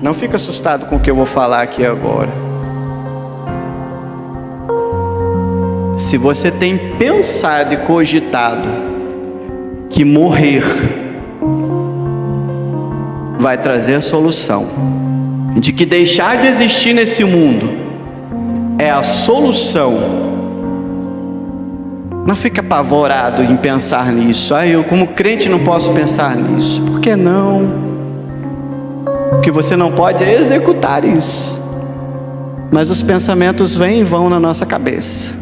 Não fica assustado com o que eu vou falar aqui agora. Se você tem pensado e cogitado que morrer vai trazer a solução, de que deixar de existir nesse mundo é a solução, não fique apavorado em pensar nisso. Eu como crente não posso pensar nisso. Por que não? O que você não pode é executar isso. Mas os pensamentos vêm e vão na nossa cabeça.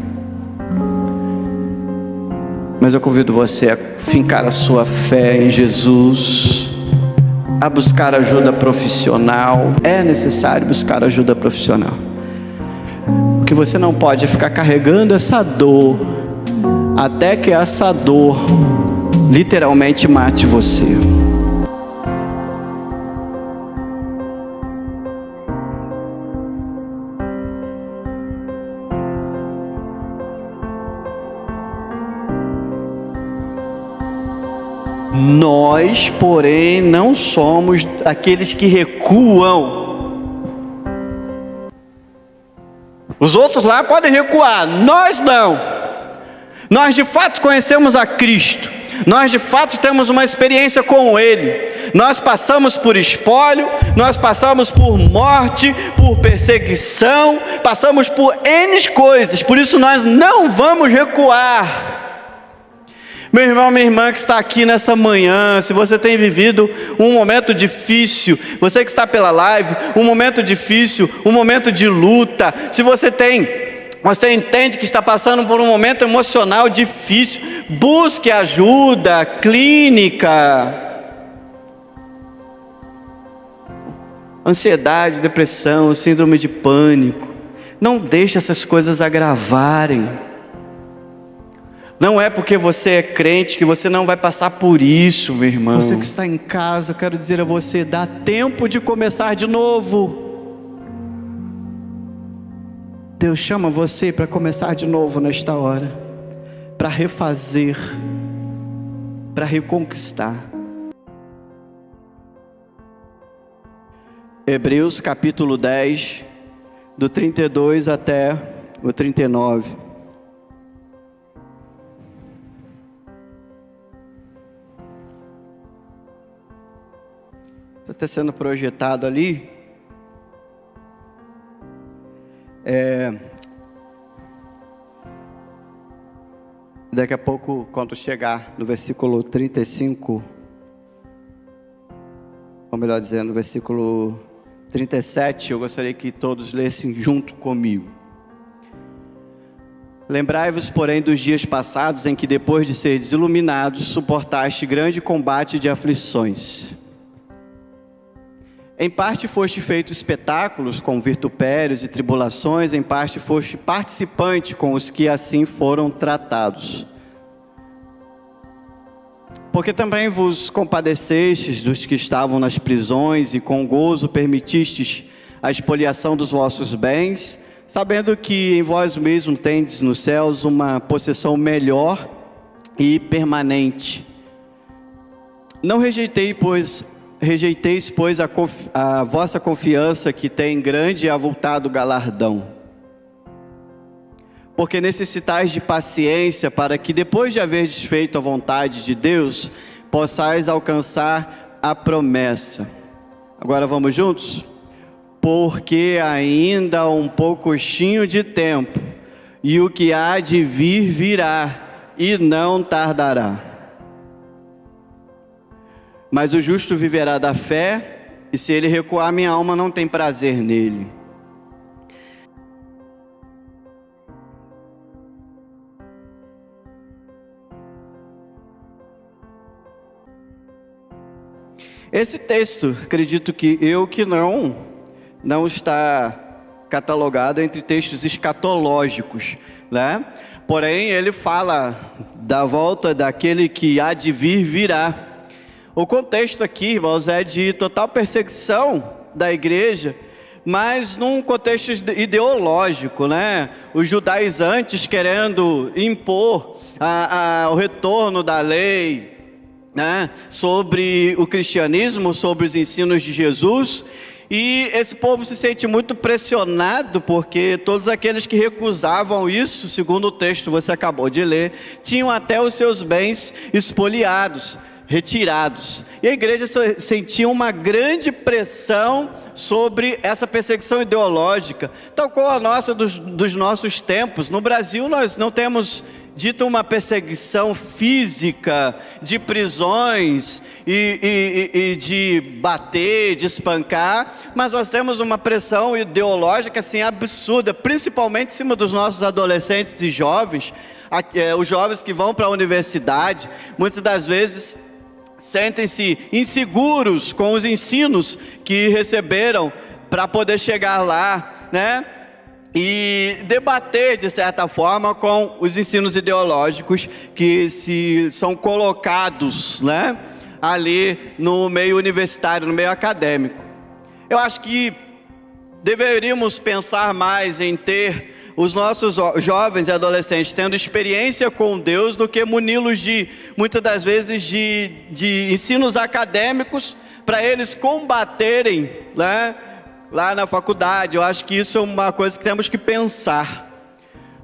Mas eu convido você a fincar a sua fé em Jesus, a buscar ajuda profissional. É necessário buscar ajuda profissional. O que você não pode é ficar carregando essa dor, até que essa dor literalmente mate você. Nós, porém, não somos aqueles que recuam. Os outros lá podem recuar, nós não. Nós de fato conhecemos a Cristo. Nós de fato temos uma experiência com Ele. Nós passamos por espólio, nós passamos por morte, por perseguição, passamos por N coisas. Por isso nós não vamos recuar. Meu irmão, minha irmã que está aqui nessa manhã, se você tem vivido um momento difícil, você que está pela live, um momento difícil, um momento de luta, se você entende que está passando por um momento emocional difícil, busque ajuda clínica. Ansiedade, depressão, síndrome de pânico, não deixe essas coisas agravarem. Não é porque você é crente que você não vai passar por isso, meu irmão. Você que está em casa, eu quero dizer a você, dá tempo de começar de novo. Deus chama você para começar de novo nesta hora, para refazer, para reconquistar. Hebreus capítulo 10, do 32 até o 39. Está sendo projetado ali. Daqui a pouco, quando chegar no versículo 35, ou melhor dizendo, no versículo 37, eu gostaria que todos lessem junto comigo. Lembrai-vos, porém, dos dias passados, em que depois de seres iluminados, suportaste grande combate de aflições. Em parte foste feito espetáculos com vitupérios e tribulações, em parte foste participante com os que assim foram tratados. Porque também vos compadecestes dos que estavam nas prisões e com gozo permitistes a expoliação dos vossos bens, sabendo que em vós mesmos tendes nos céus uma possessão melhor e permanente. Não rejeiteis, pois, a vossa confiança, que tem grande e avultado galardão. Porque necessitais de paciência, para que depois de haverdes feito a vontade de Deus, possais alcançar a promessa. Agora vamos juntos? Porque ainda um pouquinho de tempo, e o que há de vir virá, e não tardará. Mas o justo viverá da fé, e se ele recuar, minha alma não tem prazer nele. Esse texto, acredito que não está catalogado entre textos escatológicos, né? Porém, ele fala da volta daquele que há de vir virá. O contexto aqui, irmãos, é de total perseguição da igreja, mas num contexto ideológico, né? Os judaizantes querendo impor o retorno da lei, né? Sobre o cristianismo, sobre os ensinos de Jesus, E esse povo se sente muito pressionado, porque todos aqueles que recusavam isso, segundo o texto que você acabou de ler, tinham até os seus bens expoliados, retirados. E a igreja sentia uma grande pressão sobre essa perseguição ideológica, tal qual a nossa dos nossos tempos. No Brasil nós não temos dito uma perseguição física, de prisões e de bater, de espancar, mas nós temos uma pressão ideológica assim absurda, principalmente em cima dos nossos adolescentes e jovens, os jovens que vão para a universidade, muitas das vezes sentem-se inseguros com os ensinos que receberam para poder chegar lá, né? E debater de certa forma com os ensinos ideológicos que são colocados, né, ali no meio universitário, no meio acadêmico. Eu acho que deveríamos pensar mais em ter os nossos jovens e adolescentes tendo experiência com Deus do que muni-los de, muitas das vezes, de ensinos acadêmicos para eles combaterem, né, lá na faculdade. Eu acho que isso é uma coisa que temos que pensar,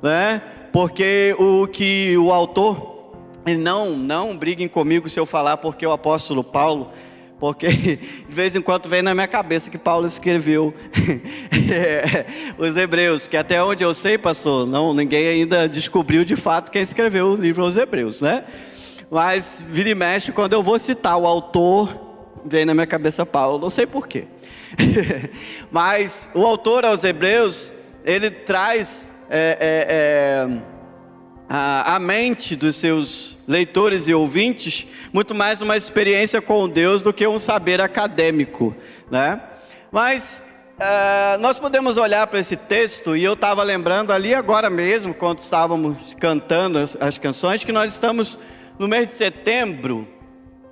né? Porque o que o autor, e não briguem comigo se eu falar porque o apóstolo Paulo, porque de vez em quando vem na minha cabeça que Paulo escreveu os Hebreus, que até onde eu sei, pastor, ninguém ainda descobriu de fato quem escreveu o livro aos Hebreus, né? Mas vira e mexe, quando eu vou citar o autor, vem na minha cabeça Paulo, não sei porquê. Mas o autor aos Hebreus, ele traz a mente dos seus leitores e ouvintes muito mais uma experiência com Deus do que um saber acadêmico, né? Mas nós podemos olhar para esse texto, e eu estava lembrando ali agora mesmo, quando estávamos cantando as canções, que nós estamos no mês de setembro.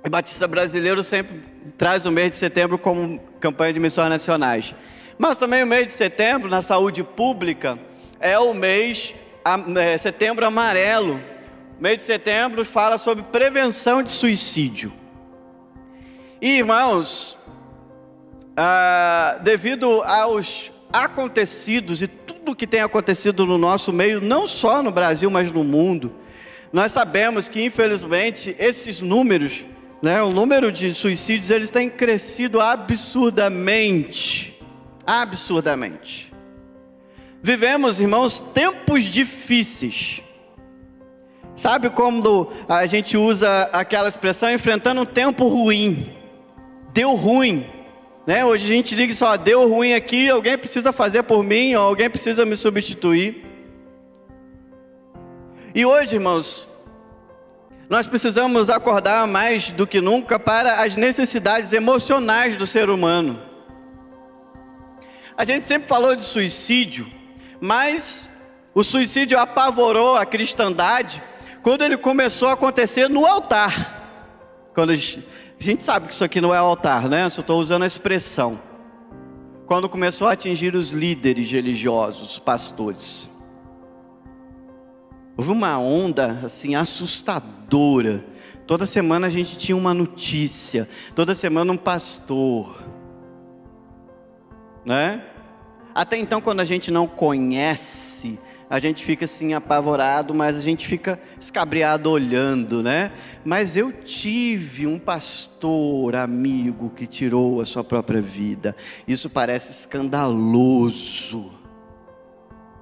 O Batista Brasileiro sempre traz o mês de setembro como campanha de missões nacionais. Mas também o mês de setembro, na saúde pública, é o mês setembro amarelo. O mês de setembro fala sobre prevenção de suicídio. E, irmãos, devido aos acontecidos e tudo que tem acontecido no nosso meio, não só no Brasil, mas no mundo, nós sabemos que, infelizmente, esses números, né, o número de suicídios, eles têm crescido absurdamente. Absurdamente. Vivemos, irmãos, tempos difíceis. Sabe como a gente usa aquela expressão, enfrentando um tempo ruim? Deu ruim, né? Hoje a gente liga só, deu ruim aqui, alguém precisa fazer por mim, ou alguém precisa me substituir. E hoje, irmãos, nós precisamos acordar mais do que nunca para as necessidades emocionais do ser humano. A gente sempre falou de suicídio, mas o suicídio apavorou a cristandade quando ele começou a acontecer no altar. Quando a gente sabe que isso aqui não é altar, né? Eu só estou usando a expressão. Quando começou a atingir os líderes religiosos, os pastores. Houve uma onda assim assustadora. Toda semana a gente tinha uma notícia, toda semana um pastor, né? Até então, quando a gente não conhece, a gente fica assim apavorado, mas a gente fica escabriado olhando, né? Mas eu tive um pastor amigo que tirou a sua própria vida. Isso parece escandaloso,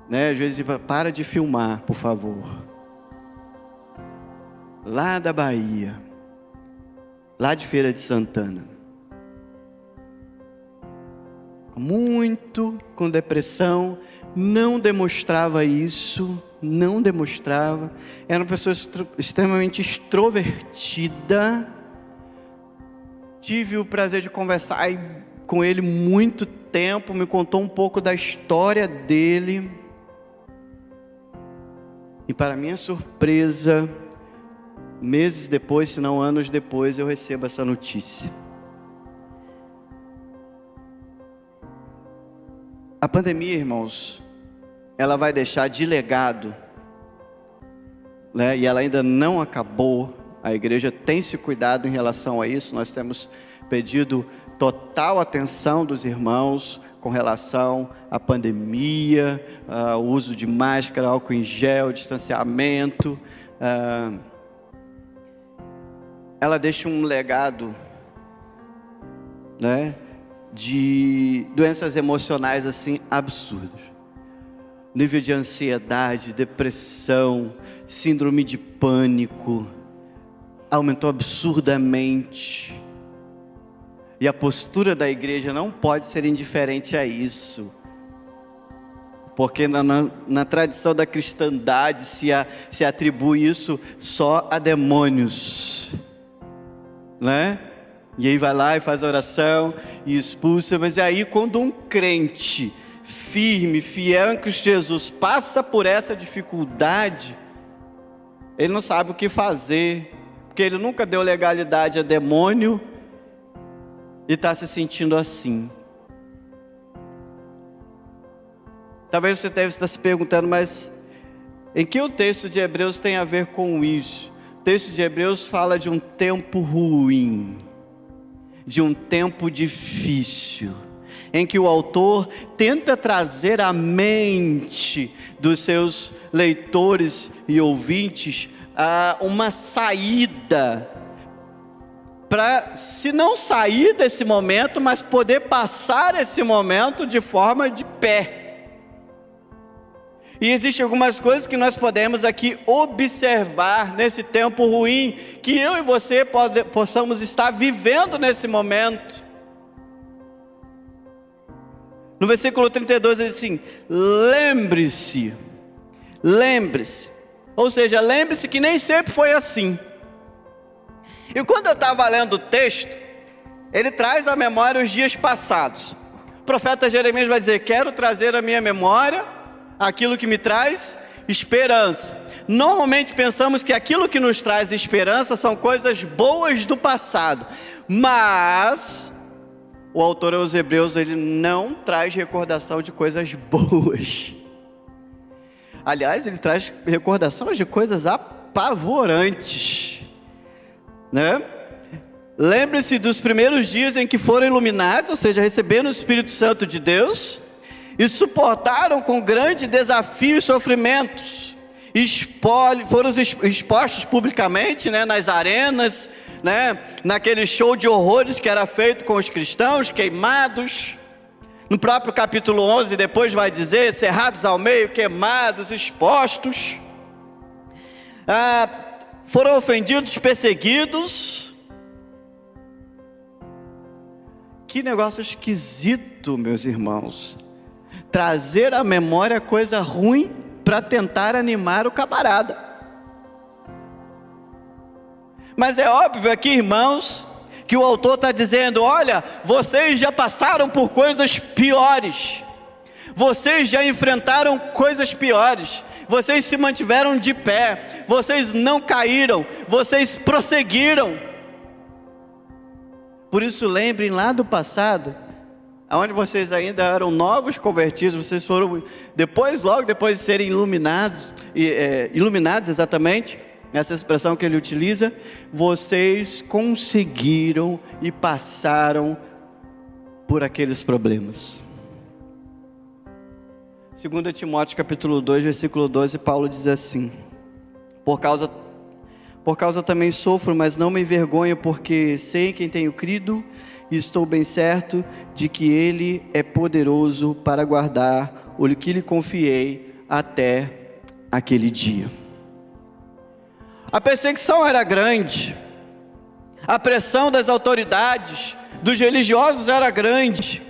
né? Às vezes, para de filmar, por favor. Lá da Bahia, lá de Feira de Santana, muito com depressão, não demonstrava isso, não demonstrava. Era uma pessoa extremamente extrovertida. Tive o prazer de conversar com ele muito tempo, me contou um pouco da história dele. E para minha surpresa, meses depois, se não anos depois, eu recebo essa notícia. A pandemia, irmãos, ela vai deixar de legado, né? E ela ainda não acabou. A igreja tem se cuidado em relação a isso. Nós temos pedido total atenção dos irmãos com relação à pandemia, ao uso de máscara, álcool em gel, distanciamento. Ela deixa um legado, né, de doenças emocionais assim absurdas. Nível de ansiedade, depressão, síndrome de pânico aumentou absurdamente. E a postura da igreja não pode ser indiferente a isso. Porque na tradição da cristandade se atribui isso só a demônios, né? E aí vai lá e faz a oração e expulsa. Mas aí quando um crente firme, fiel em Cristo Jesus passa por essa dificuldade, ele não sabe o que fazer, porque ele nunca deu legalidade a demônio e está se sentindo assim. Talvez você deve estar se perguntando, mas em que o texto de Hebreus tem a ver com isso? O texto de Hebreus fala de um tempo ruim, de um tempo difícil, em que o autor tenta trazer à mente dos seus leitores e ouvintes uma saída, para, se não sair desse momento, mas poder passar esse momento de forma de pé. E existem algumas coisas que nós podemos aqui observar nesse tempo ruim, que eu e você possamos estar vivendo nesse momento. No versículo 32 diz assim: lembre-se, ou seja, lembre-se que nem sempre foi assim. E quando eu estava lendo o texto, ele traz à memória os dias passados. O profeta Jeremias vai dizer: quero trazer à minha memória aquilo que me traz esperança. Normalmente pensamos que aquilo que nos traz esperança são coisas boas do passado, mas o autor aos Hebreus, ele não traz recordação de coisas boas. Aliás, ele traz recordações de coisas apavorantes, né? Lembre-se dos primeiros dias em que foram iluminados, ou seja, receberam o Espírito Santo de Deus, e suportaram com grande desafio e sofrimentos, foram expostos publicamente, né, nas arenas, né, naquele show de horrores que era feito com os cristãos, queimados. No próprio capítulo 11 depois vai dizer: cerrados ao meio, queimados, expostos, foram ofendidos, perseguidos. Que negócio esquisito, meus irmãos, trazer à memória coisa ruim para tentar animar o camarada. Mas é óbvio aqui, irmãos, que o autor está dizendo: olha, vocês já passaram por coisas piores, vocês já enfrentaram coisas piores, vocês se mantiveram de pé, vocês não caíram, vocês prosseguiram. Por isso lembrem lá do passado, onde vocês ainda eram novos convertidos, vocês foram logo depois de serem iluminados, exatamente, essa expressão que ele utiliza, vocês conseguiram e passaram por aqueles problemas. 2 Timóteo capítulo 2, versículo 12, Paulo diz assim: por causa também sofro, mas não me envergonho, porque sei em quem tenho crido, e estou bem certo de que Ele é poderoso para guardar o que lhe confiei até aquele dia. A perseguição era grande, a pressão das autoridades, dos religiosos era grande,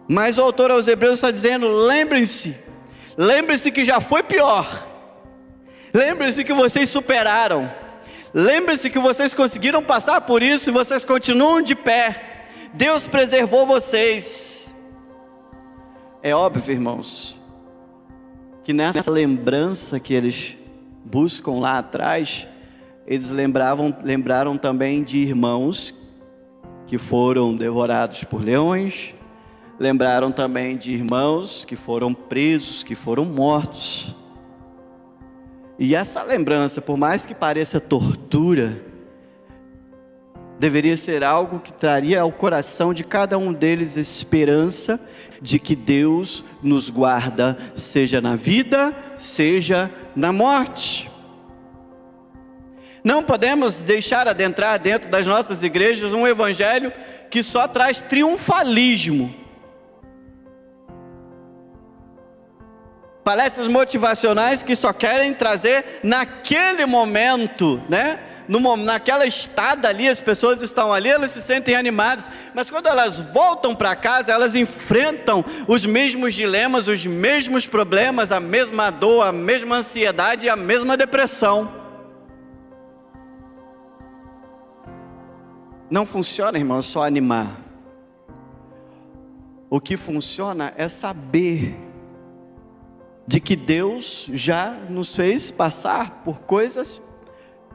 mas o autor aos Hebreus está dizendo: lembrem-se que já foi pior, lembrem-se que vocês superaram, lembrem-se que vocês conseguiram passar por isso e vocês continuam de pé, Deus preservou vocês. É óbvio, irmãos, que nessa lembrança que eles buscam lá atrás, eles lembraram também de irmãos que foram devorados por leões, lembraram também de irmãos que foram presos, que foram mortos. E essa lembrança, por mais que pareça tortura, deveria ser algo que traria ao coração de cada um deles esperança de que Deus nos guarda, seja na vida, seja na morte. Não podemos deixar adentrar dentro das nossas igrejas um evangelho que só traz triunfalismo. Palestras motivacionais que só querem trazer naquele momento, né? Naquela estada ali, as pessoas estão ali, elas se sentem animadas, mas quando elas voltam para casa, elas enfrentam os mesmos dilemas, os mesmos problemas, a mesma dor, a mesma ansiedade e a mesma depressão. Não funciona, irmão, só animar. O que funciona é saber de que Deus já nos fez passar por coisas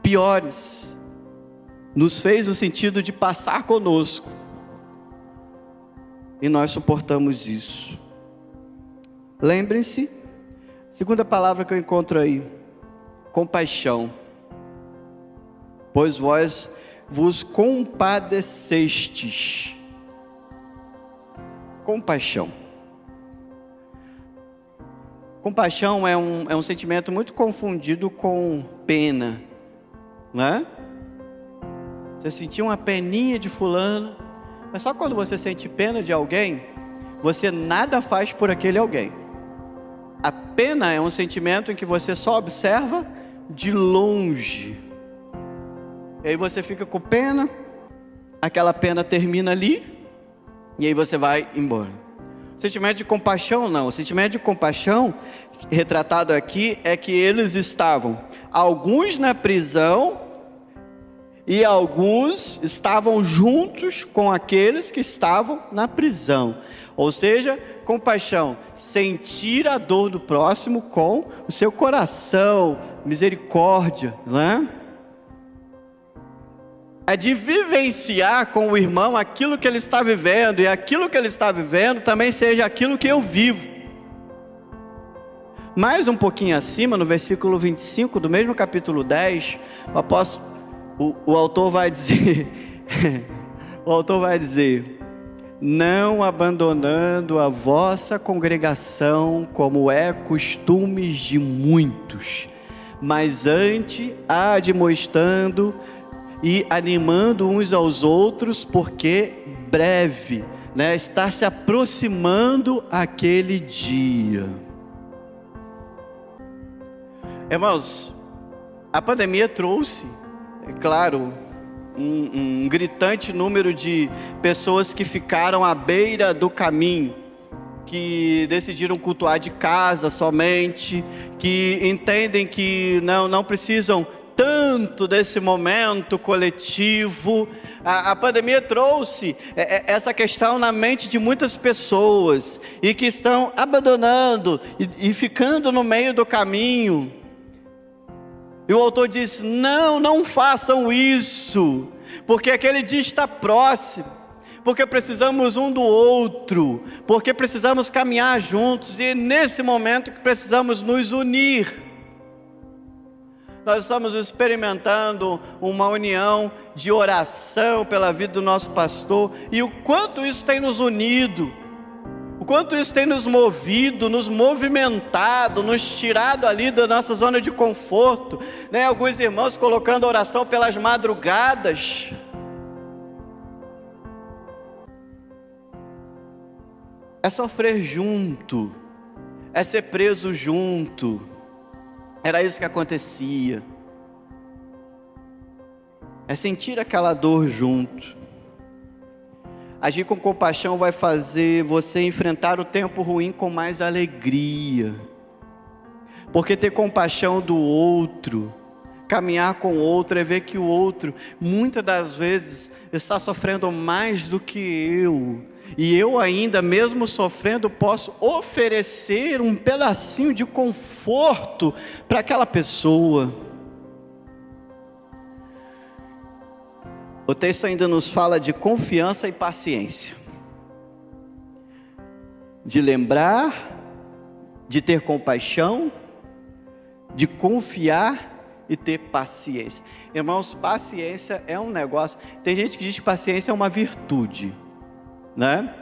piores, nos fez no sentido de passar conosco, e nós suportamos isso. Lembrem-se, segunda palavra que eu encontro aí, compaixão. Pois vós vos compadecestes. Compaixão. Compaixão é um sentimento muito confundido com pena, não é? Você sentiu uma peninha de fulano, mas só quando você sente pena de alguém, você nada faz por aquele alguém. A pena é um sentimento em que você só observa de longe. E aí você fica com pena, aquela pena termina ali, e aí você vai embora. O sentimento de compaixão não, o sentimento de compaixão retratado aqui é que eles estavam, alguns na prisão, e alguns estavam juntos com aqueles que estavam na prisão. Ou seja, compaixão, sentir a dor do próximo com o seu coração, misericórdia, não é? É de vivenciar com o irmão aquilo que ele está vivendo, e aquilo que ele está vivendo também seja aquilo que eu vivo. Mais um pouquinho acima, no versículo 25 do mesmo capítulo 10, o autor vai dizer, não abandonando a vossa congregação, como é costumes de muitos, mas antes admoestando e animando uns aos outros, porque breve, né, está se aproximando aquele dia. Irmãos, a pandemia trouxe, é claro, um gritante número de pessoas que ficaram à beira do caminho, que decidiram cultuar de casa somente, que entendem que não precisam tanto desse momento coletivo. A pandemia trouxe essa questão na mente de muitas pessoas, e que estão abandonando e ficando no meio do caminho. E o autor diz, não façam isso, porque aquele dia está próximo, porque precisamos um do outro, porque precisamos caminhar juntos, e é nesse momento que precisamos nos unir. Nós estamos experimentando uma união de oração pela vida do nosso pastor, e o quanto isso tem nos unido, o quanto isso tem nos movido, nos movimentado, nos tirado ali da nossa zona de conforto, né? Alguns irmãos colocando oração pelas madrugadas. É sofrer junto, é ser preso junto. Era isso que acontecia. É sentir aquela dor junto. Agir com compaixão vai fazer você enfrentar o tempo ruim com mais alegria. Porque ter compaixão do outro, caminhar com o outro, é ver que o outro, muitas das vezes, está sofrendo mais do que eu. E eu ainda, mesmo sofrendo, posso oferecer um pedacinho de conforto para aquela pessoa. O texto ainda nos fala de confiança e paciência. De lembrar, de ter compaixão, de confiar e ter paciência. Irmãos, paciência é um negócio. Tem gente que diz que paciência é uma virtude, né?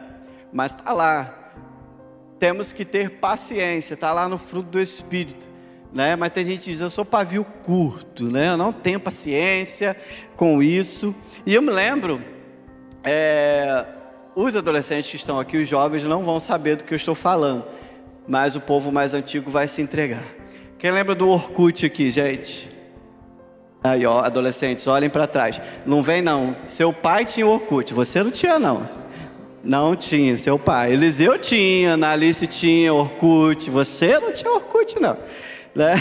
Mas está lá. Temos que ter paciência, está lá no fruto do Espírito, né? Mas tem gente que diz, eu sou pavio curto, né? Eu não tenho paciência com isso. E eu me lembro, os adolescentes que estão aqui, os jovens, não vão saber do que eu estou falando, mas o povo mais antigo vai se entregar. Quem lembra do Orkut aqui, gente? Aí, ó, adolescentes, olhem para trás. Não vem não, seu pai tinha Orkut, você não tinha não. Não tinha, seu pai. Eliseu tinha, Analice tinha Orkut, você não tinha Orkut não, né?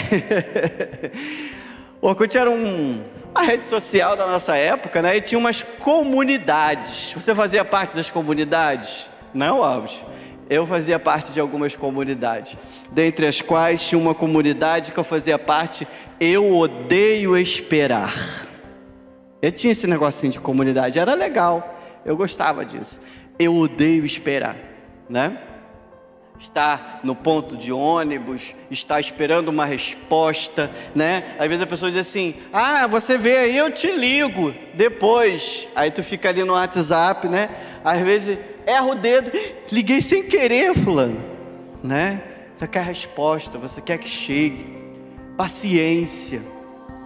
O Orkut era uma rede social da nossa época, né? E tinha umas comunidades. Você fazia parte das comunidades? Não, Alves? Eu fazia parte de algumas comunidades, dentre as quais tinha uma comunidade que eu fazia parte, eu odeio esperar. Eu tinha esse negocinho de comunidade, era legal, eu gostava disso. Eu odeio esperar, né? Estar no ponto de ônibus, estar esperando uma resposta, né? Às vezes a pessoa diz assim, você vê aí, eu te ligo depois. Aí tu fica ali no WhatsApp, né? Às vezes erra o dedo, liguei sem querer, fulano, né? Você quer resposta, você quer que chegue. Paciência,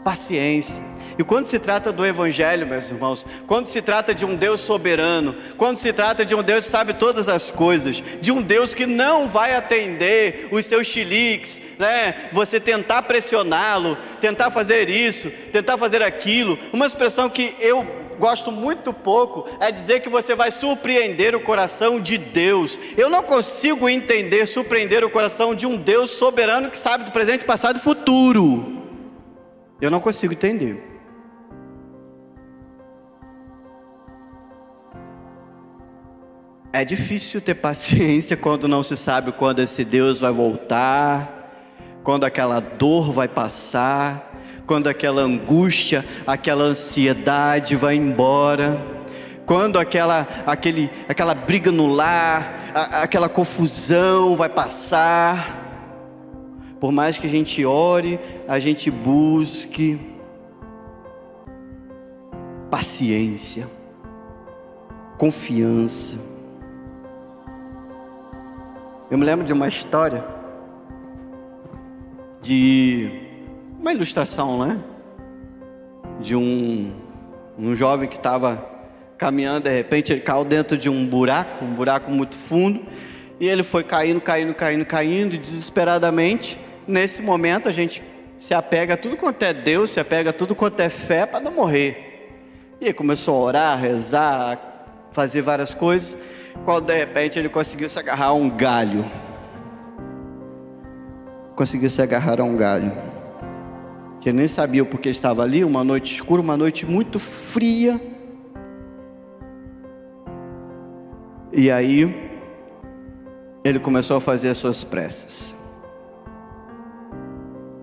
paciência. E quando se trata do Evangelho, meus irmãos, quando se trata de um Deus soberano, quando se trata de um Deus que sabe todas as coisas, de um Deus que não vai atender os seus chiliques, né? Você tentar pressioná-lo, tentar fazer isso, tentar fazer aquilo. Uma expressão que eu gosto muito pouco é dizer que você vai surpreender o coração de Deus. Eu não consigo entender, surpreender o coração de um Deus soberano que sabe do presente, passado e futuro. Eu não consigo entender. É difícil ter paciência quando não se sabe quando esse Deus vai voltar, quando aquela dor vai passar, quando aquela angústia, aquela ansiedade vai embora, quando aquela briga no lar, aquela confusão vai passar. Por mais que a gente ore, a gente busque paciência, confiança. Eu me lembro de uma história, de uma ilustração, né? De um jovem que estava caminhando, de repente ele caiu dentro de um buraco muito fundo, e ele foi caindo, e desesperadamente, nesse momento a gente se apega a tudo quanto é Deus, se apega a tudo quanto é fé para não morrer. E ele começou a orar, rezar, fazer várias coisas, quando de repente ele conseguiu se agarrar a um galho. Que ele nem sabia o porquê estava ali, uma noite escura, uma noite muito fria. E aí ele começou a fazer as suas preces.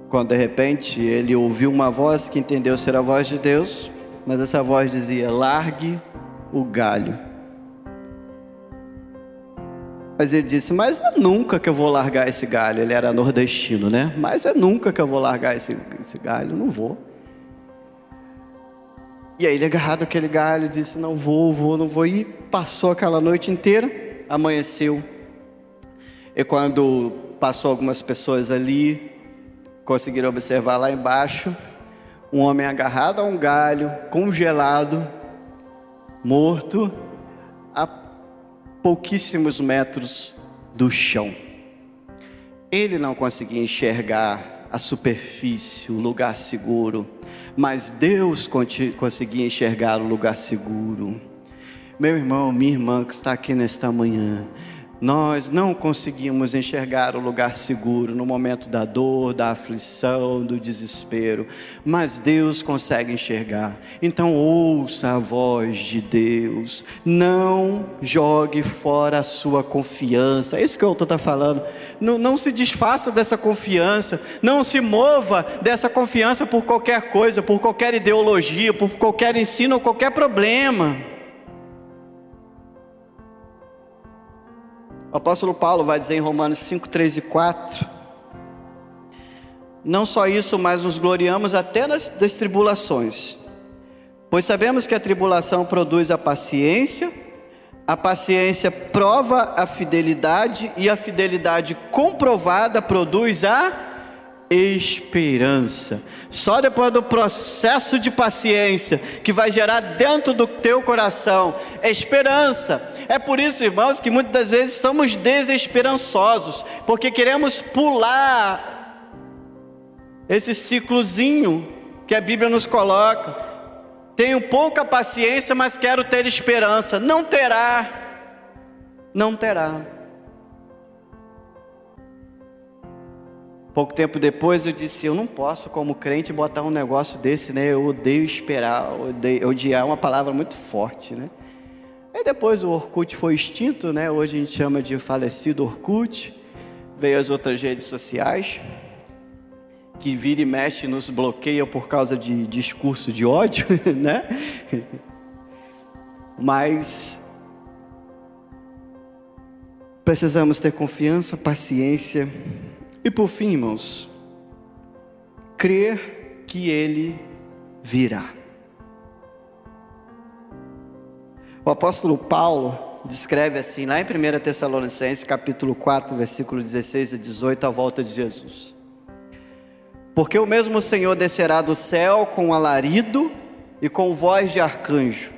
Quando de repente ele ouviu uma voz que entendeu ser a voz de Deus, mas essa voz dizia: largue o galho. Mas ele disse: mas é nunca que eu vou largar esse galho. Ele era nordestino, né? Mas é nunca que eu vou largar esse galho, não vou. E aí ele agarrado aquele galho, disse: não vou. E passou aquela noite inteira, amanheceu. E quando passou algumas pessoas ali, conseguiram observar lá embaixo, um homem agarrado a um galho, congelado, morto, a pouquíssimos metros do chão. Ele não conseguia enxergar a superfície, o lugar seguro, mas Deus conseguia enxergar o lugar seguro. Meu irmão, minha irmã que está aqui nesta manhã, nós não conseguimos enxergar o lugar seguro no momento da dor, da aflição, do desespero, mas Deus consegue enxergar. Então ouça a voz de Deus, não jogue fora a sua confiança. É isso que o autor está falando. Não se desfaça dessa confiança, não se mova dessa confiança por qualquer coisa, por qualquer ideologia, por qualquer ensino ou qualquer problema. O apóstolo Paulo vai dizer em Romanos 5, 3 e 4: Não só isso, mas nos gloriamos até das tribulações. Pois sabemos que a tribulação produz a paciência prova a fidelidade, e a fidelidade comprovada produz a esperança. Só depois do processo de paciência que vai gerar dentro do teu coração esperança. É por isso, irmãos, que muitas das vezes somos desesperançosos, porque queremos pular esse ciclozinho que a Bíblia nos coloca. Tenho pouca paciência, mas quero ter esperança. Não terá. Pouco tempo depois eu disse, eu não posso como crente botar um negócio desse, né? Eu odeio esperar, odiar é uma palavra muito forte, né? Aí depois o Orkut foi extinto, né? Hoje a gente chama de falecido Orkut. Veio as outras redes sociais, que vira e mexe nos bloqueia por causa de discurso de ódio, né? Mas precisamos ter confiança, paciência e, por fim, irmãos, crer que Ele virá. O apóstolo Paulo descreve assim, lá em 1 Tessalonicenses, capítulo 4, versículo 16 a 18, a volta de Jesus. Porque o mesmo Senhor descerá do céu com alarido e com voz de arcanjo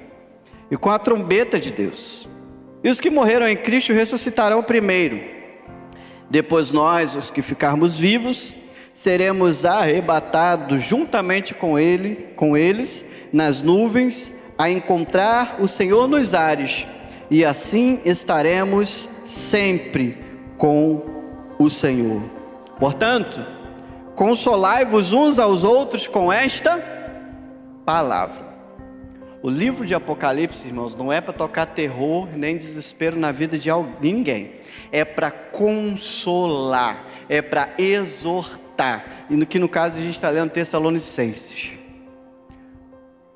e com a trombeta de Deus. E os que morreram em Cristo ressuscitarão primeiro. Depois nós, os que ficarmos vivos, seremos arrebatados juntamente com eles nas nuvens, a encontrar o Senhor nos ares. E assim estaremos sempre com o Senhor. Portanto, consolai-vos uns aos outros com esta palavra. O livro de Apocalipse, irmãos, não é para tocar terror nem desespero na vida de ninguém. É para consolar, é para exortar. E no caso a gente está lendo Tessalonicenses.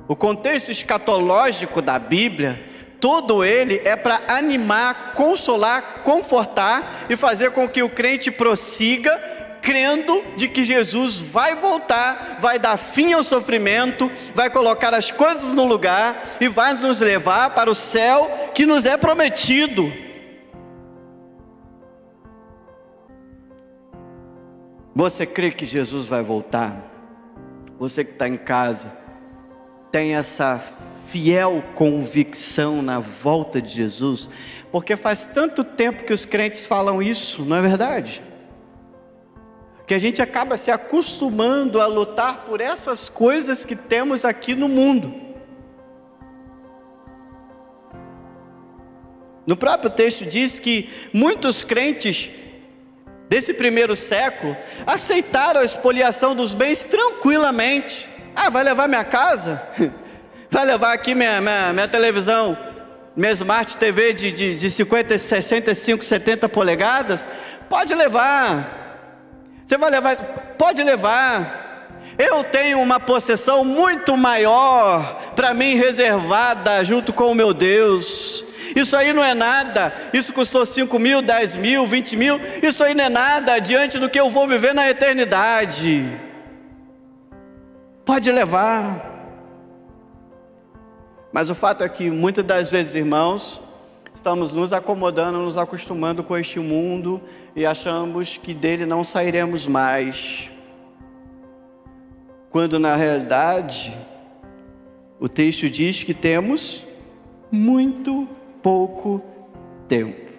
O contexto escatológico da Bíblia, todo ele é para animar, consolar, confortar e fazer com que o crente prossiga, crendo de que Jesus vai voltar, vai dar fim ao sofrimento, vai colocar as coisas no lugar e vai nos levar para o céu que nos é prometido. Você crê que Jesus vai voltar? Você que está em casa, tem essa fiel convicção na volta de Jesus? Porque faz tanto tempo que os crentes falam isso, não é verdade? Que a gente acaba se acostumando a lutar por essas coisas que temos aqui no mundo. No próprio texto diz que muitos crentes desse primeiro século aceitaram a expoliação dos bens tranquilamente. Ah, vai levar minha casa? Vai levar aqui minha televisão, minha Smart TV de 50, 65, 70 polegadas? Pode levar. Você vai levar? Pode levar. Eu tenho uma possessão muito maior para mim reservada junto com o meu Deus. Isso aí não é nada. Isso custou 5 mil, 10 mil, 20 mil. Isso aí não é nada diante do que eu vou viver na eternidade. Pode levar. Mas o fato é que muitas das vezes, irmãos, estamos nos acomodando, nos acostumando com este mundo e achamos que dele não sairemos mais. Quando na realidade, o texto diz que temos muito pouco tempo.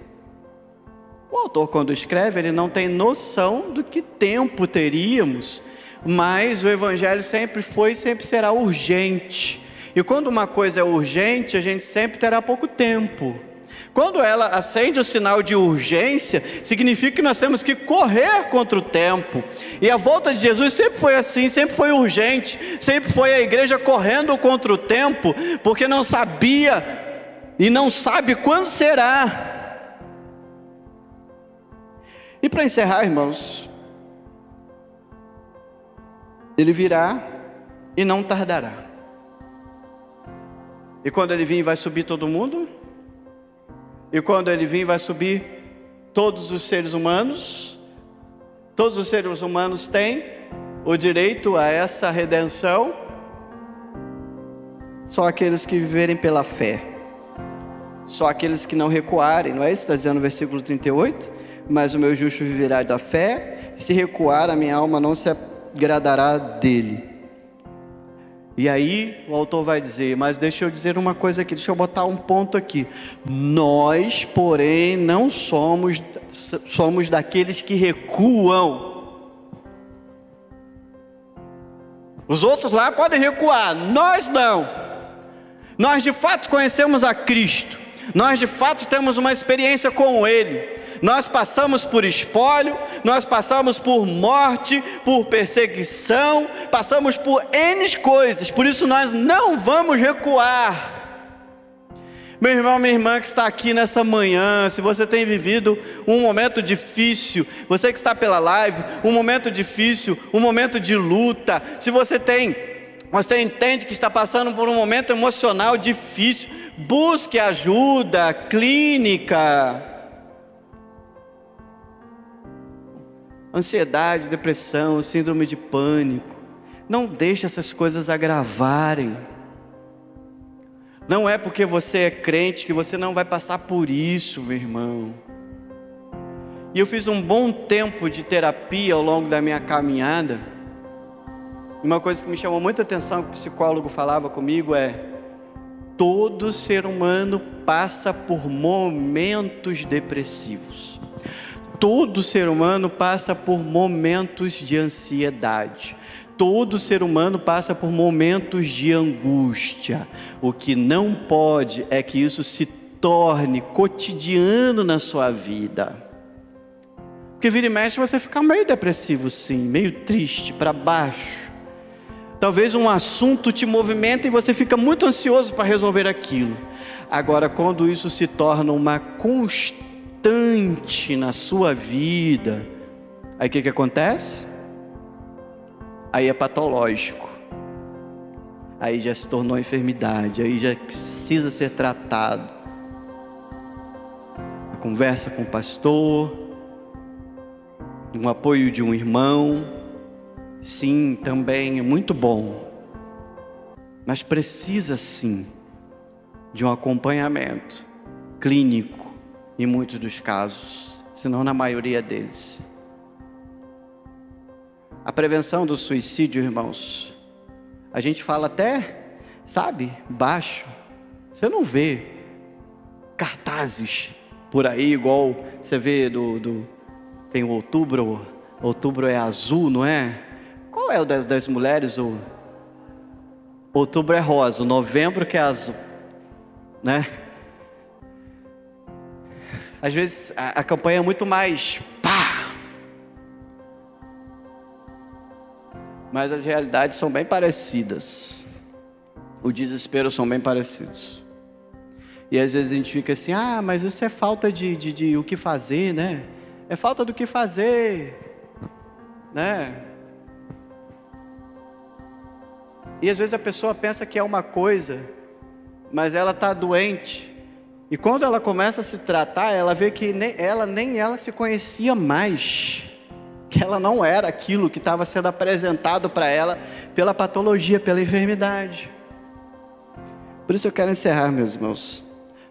O autor, quando escreve, ele não tem noção do que tempo teríamos, mas o evangelho sempre foi e sempre será urgente. E quando uma coisa é urgente, a gente sempre terá pouco tempo. Quando ela acende o sinal de urgência, significa que nós temos que correr contra o tempo. E a volta de Jesus sempre foi assim, sempre foi urgente, sempre foi a igreja correndo contra o tempo, porque não sabia e não sabe quando será. E para encerrar, irmãos, ele virá e não tardará. E quando ele vir, vai subir todo mundo? E quando ele vir, vai subir todos os seres humanos? Todos os seres humanos têm o direito a essa redenção, só aqueles que viverem pela fé. Só aqueles que não recuarem, não é isso que está dizendo no versículo 38? Mas o meu justo viverá da fé, se recuar a minha alma não se agradará dele. E aí o autor vai dizer, mas deixa eu dizer uma coisa aqui, deixa eu botar um ponto aqui. Nós, porém, não somos daqueles que recuam. Os outros lá podem recuar, nós não. Nós de fato conhecemos a Cristo. Nós de fato temos uma experiência com Ele. Nós passamos por espólio, nós passamos por morte, por perseguição, passamos por N coisas, por isso nós não vamos recuar. Meu irmão, minha irmã que está aqui nessa manhã, se você tem vivido um momento difícil, você que está pela live, um momento difícil, um momento de luta, se você entende que está passando por um momento emocional difícil, busque ajuda clínica. Ansiedade, depressão, síndrome de pânico. Não deixe essas coisas agravarem. Não é porque você é crente que você não vai passar por isso, meu irmão. E eu fiz um bom tempo de terapia ao longo da minha caminhada. Uma coisa que me chamou muita atenção, que o psicólogo falava comigo é: todo ser humano passa por momentos depressivos. Todo ser humano passa por momentos de ansiedade. Todo ser humano passa por momentos de angústia. O que não pode é que isso se torne cotidiano na sua vida. Porque vira e mexe você fica meio depressivo sim, meio triste, para baixo. Talvez um assunto te movimenta e você fica muito ansioso para resolver aquilo. Agora, quando isso se torna uma constante na sua vida, aí o que acontece? Aí é patológico, aí já se tornou enfermidade, aí já precisa ser tratado. A conversa com o pastor, um apoio de um irmão, sim, também é muito bom, mas precisa sim de um acompanhamento clínico em muitos dos casos, se não na maioria deles. A prevenção do suicídio, irmãos, a gente fala até, sabe, baixo. Você não vê cartazes por aí, igual você vê tem o outubro é azul, não é? Qual é o das mulheres? O outubro é rosa, o novembro que é azul, né? Às vezes a campanha é muito mais pá, mas as realidades são bem parecidas. O desespero são bem parecidos. E às vezes a gente fica assim, mas isso é falta de o que fazer, né? É falta do que fazer, né? E às vezes a pessoa pensa que é uma coisa, mas ela está doente. E quando ela começa a se tratar, ela vê que nem ela se conhecia mais. Que ela não era aquilo que estava sendo apresentado para ela pela patologia, pela enfermidade. Por isso eu quero encerrar, meus irmãos,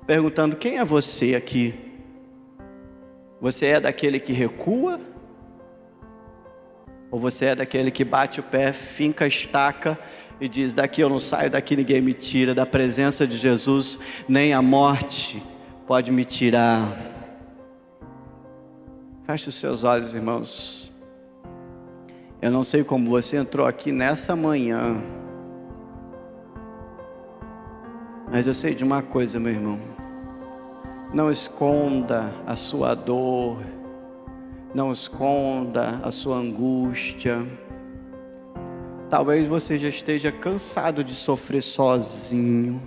perguntando: quem é você aqui? Você é daquele que recua? Ou você é daquele que bate o pé, finca a estaca e diz: daqui eu não saio, daqui ninguém me tira, da presença de Jesus, nem a morte pode me tirar. Feche os seus olhos, irmãos. Eu não sei como você entrou aqui nessa manhã, mas eu sei de uma coisa, meu irmão: não esconda a sua dor, não esconda a sua angústia. Talvez você já esteja cansado de sofrer sozinho.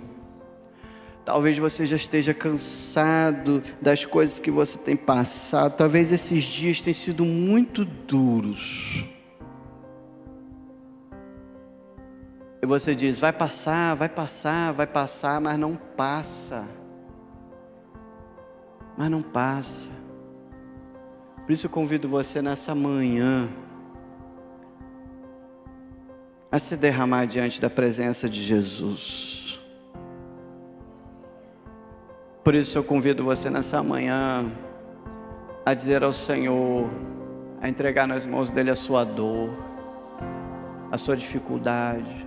Talvez você já esteja cansado das coisas que você tem passado. Talvez esses dias tenham sido muito duros. E você diz: vai passar, vai passar, vai passar, mas não passa. Mas não passa. Por isso eu convido você nessa manhã a se derramar diante da presença de Jesus. Por isso eu convido você nessa manhã a dizer ao Senhor, a entregar nas mãos dele a sua dor, a sua dificuldade.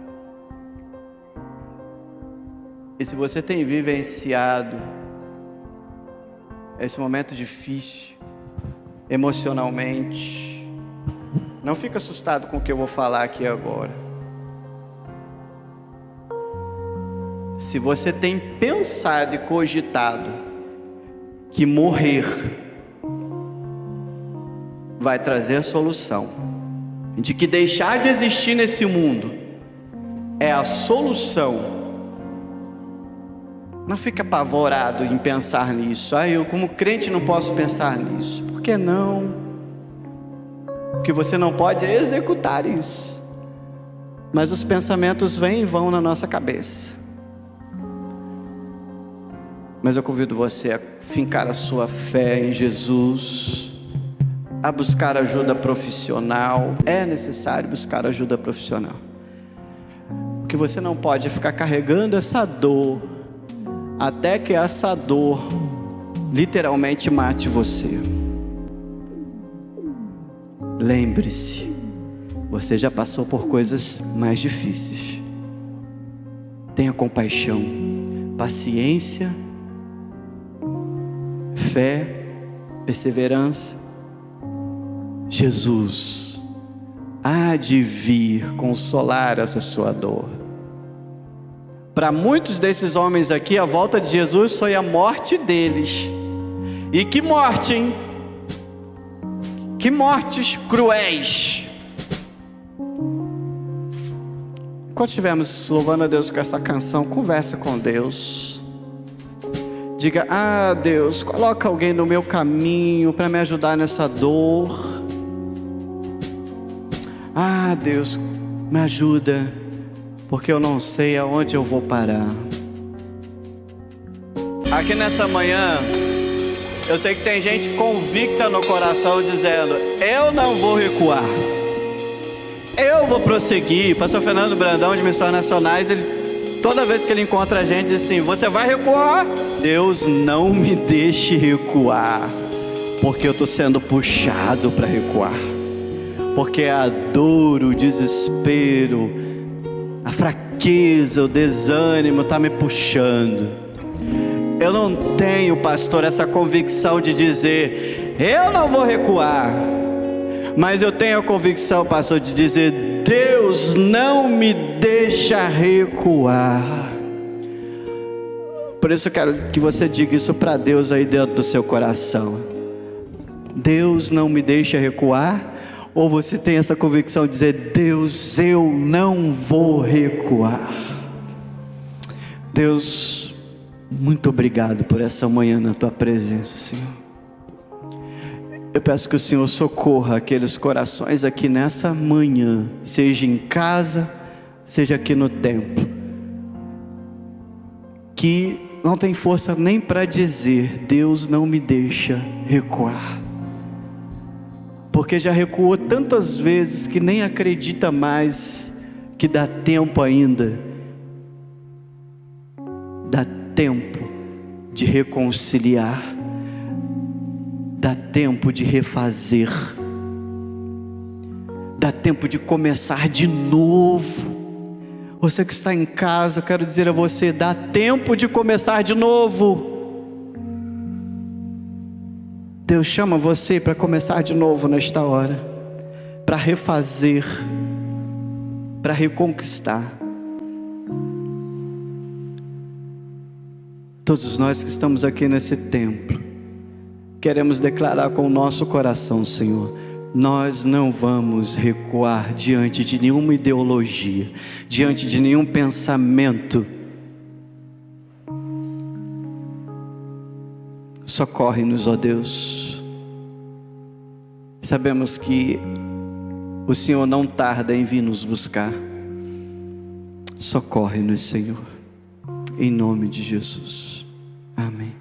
E se você tem vivenciado esse momento difícil, emocionalmente, não fica assustado com o que eu vou falar aqui agora. Se você tem pensado e cogitado que morrer vai trazer a solução, de que deixar de existir nesse mundo é a solução, não fique apavorado em pensar nisso. Eu como crente não posso pensar nisso. Por que não? Porque você não pode executar isso. Mas os pensamentos vêm e vão na nossa cabeça. Mas eu convido você a fincar a sua fé em Jesus, a buscar ajuda profissional. É necessário buscar ajuda profissional. Porque você não pode ficar carregando essa dor até que essa dor literalmente mate você. Lembre-se, você já passou por coisas mais difíceis. Tenha compaixão, paciência, fé, perseverança. Jesus há de vir consolar essa sua dor. Para muitos desses homens aqui, a volta de Jesus foi a morte deles. E que morte, hein? Que mortes cruéis. Enquanto estivermos louvando a Deus com essa canção, converse com Deus. Diga: Deus, coloca alguém no meu caminho para me ajudar nessa dor. Deus, me ajuda, porque eu não sei aonde eu vou parar. Aqui nessa manhã, eu sei que tem gente convicta no coração dizendo: eu não vou recuar, eu vou prosseguir. Pastor Fernando Brandão, de Missões Nacionais, toda vez que ele encontra a gente, diz assim: você vai recuar? Deus, não me deixe recuar, porque eu estou sendo puxado para recuar, porque a dor, o desespero, a fraqueza, o desânimo está me puxando. Eu não tenho, pastor, essa convicção de dizer: eu não vou recuar. Mas eu tenho a convicção, pastor, de dizer: Deus não me deixa recuar. Por isso eu quero que você diga isso para Deus aí dentro do seu coração: Deus não me deixa recuar. Ou você tem essa convicção de dizer: Deus, eu não vou recuar. Deus, muito obrigado por essa manhã na tua presença, Senhor. Eu peço que o Senhor socorra aqueles corações aqui nessa manhã, seja em casa, seja aqui no templo, que não tem força nem para dizer: Deus não me deixa recuar, porque já recuou tantas vezes que nem acredita mais que dá tempo ainda. Dá tempo de reconciliar, dá tempo de refazer, dá tempo de começar de novo. Você que está em casa, eu quero dizer a você: dá tempo de começar de novo. Deus chama você para começar de novo nesta hora, para refazer, para reconquistar. Todos nós que estamos aqui nesse templo, queremos declarar com o nosso coração: Senhor, nós não vamos recuar diante de nenhuma ideologia, diante de nenhum pensamento. Socorre-nos, ó Deus. Sabemos que o Senhor não tarda em vir nos buscar. Socorre-nos, Senhor, em nome de Jesus. Amém.